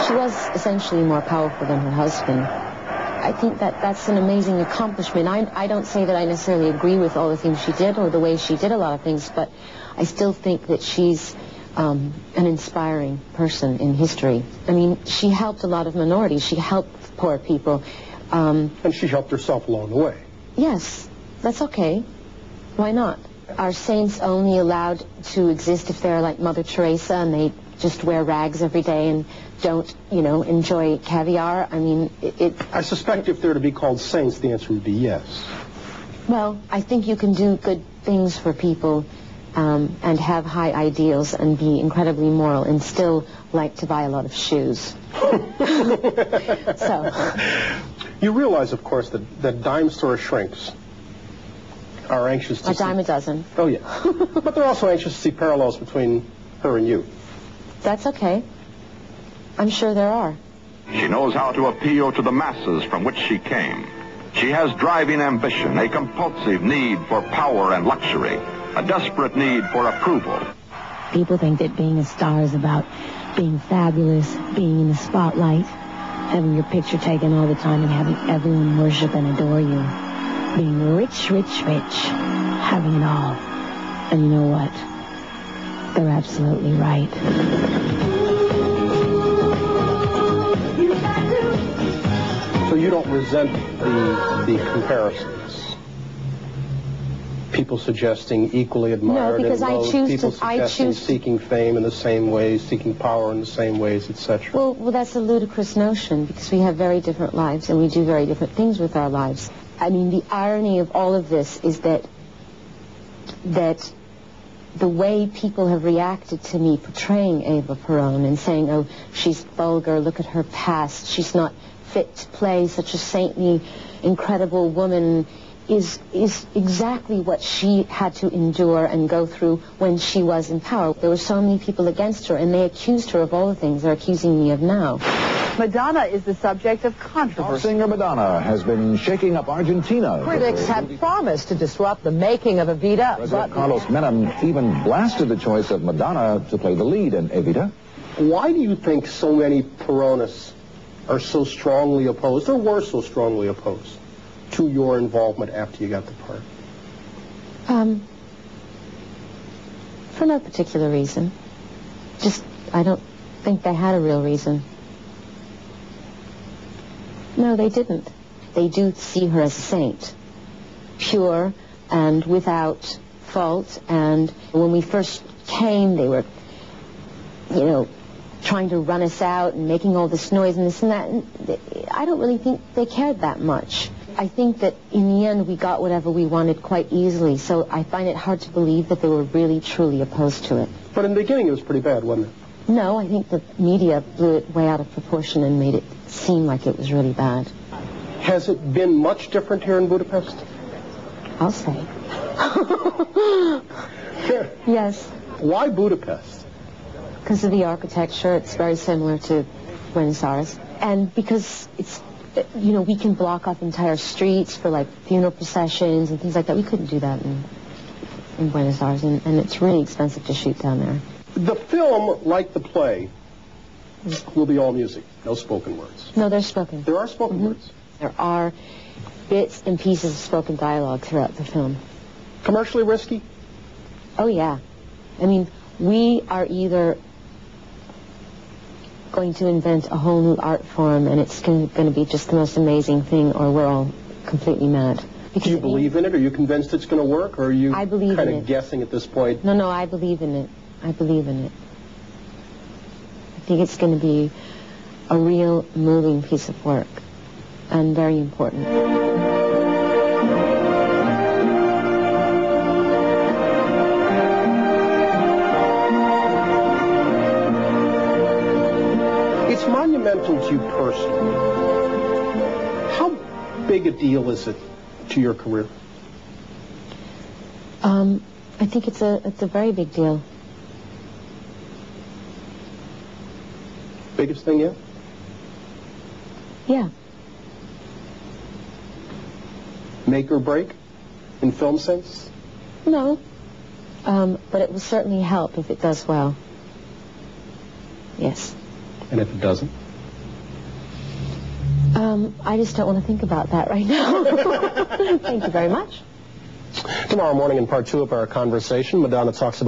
she was essentially more powerful than her husband. I think that that's an amazing accomplishment. I don't say that I necessarily agree with all the things she did or the way she did a lot of things, but I still think that she's an inspiring person in history. I mean, she helped a lot of minorities. She helped poor people. And she helped herself along the way. Yes, that's okay. Why not? Are saints only allowed to exist if they're like Mother Teresa and they just wear rags every day and don't, you know, enjoy caviar? I mean, I suspect if they're to be called saints, the answer would be yes. Well, I think you can do good things for people and have high ideals and be incredibly moral and still like to buy a lot of shoes. So. You realize, of course, that dime store shrinks are anxious to see... A dime a dozen. Oh, yeah. But they're also anxious to see parallels between her and you. That's okay. I'm sure there are. She knows how to appeal to the masses from which she came. She has driving ambition, a compulsive need for power and luxury, a desperate need for approval. People think that being a star is about being fabulous, being in the spotlight, having your picture taken all the time and having everyone worship and adore you. Being rich, rich, rich, having it all. And you know what? They're absolutely right. So you don't resent the comparisons? People suggesting equally admired and loathed, people suggesting seeking fame in the same ways, seeking power in the same ways, etc. Well, that's a ludicrous notion because we have very different lives and we do very different things with our lives. I mean, the irony of all of this is that the way people have reacted to me portraying Eva Peron and saying, oh, she's vulgar, look at her past, she's not fit to play such a saintly, incredible woman, is exactly what she had to endure and go through when she was in power. There were so many people against her, and they accused her of all the things they're accusing me of now. Madonna is the subject of controversy. Singer Madonna has been shaking up Argentina. Critics have promised to disrupt the making of Evita. President Carlos Menem even blasted the choice of Madonna to play the lead in Evita. Why do you think so many Peronists are so strongly opposed, or were so strongly opposed, to your involvement after you got the part? For no particular reason. Just, I don't think they had a real reason. No, they didn't. They do see her as a saint. Pure and without fault. And when we first came, they were, you know, trying to run us out and making all this noise and this and that. And I don't really think they cared that much. I think that in the end we got whatever we wanted quite easily, so I find it hard to believe that they were really, truly opposed to it. But in the beginning it was pretty bad, wasn't it? No, I think the media blew it way out of proportion and made it seem like it was really bad. Has it been much different here in Budapest? I'll say. Yes. Why Budapest? Because of the architecture. It's very similar to Buenos Aires. And because it's, you know, we can block off entire streets for, like, funeral processions and things like that. We couldn't do that in Buenos Aires, and it's really expensive to shoot down there. The film, like the play, will be all music, no spoken words. No, there's spoken. There are spoken words. There are bits and pieces of spoken dialogue throughout the film. Commercially risky? Oh, yeah. I mean, we are either going to invent a whole new art form and it's going to be just the most amazing thing, or we're all completely mad. Because do you believe in it? Are you convinced it's going to work, or are you kind of guessing at this point? No, I believe in it. I believe in it. I think it's going to be a real moving piece of work and very important. It's monumental to you personally. How big a deal is it to your career? I think it's a very big deal. Biggest thing yet? Yeah. Make or break in film sense? No. But it will certainly help if it does well. Yes. And if it doesn't? I just don't want to think about that right now. Thank you very much. Tomorrow morning in part 2 of our conversation, Madonna talks about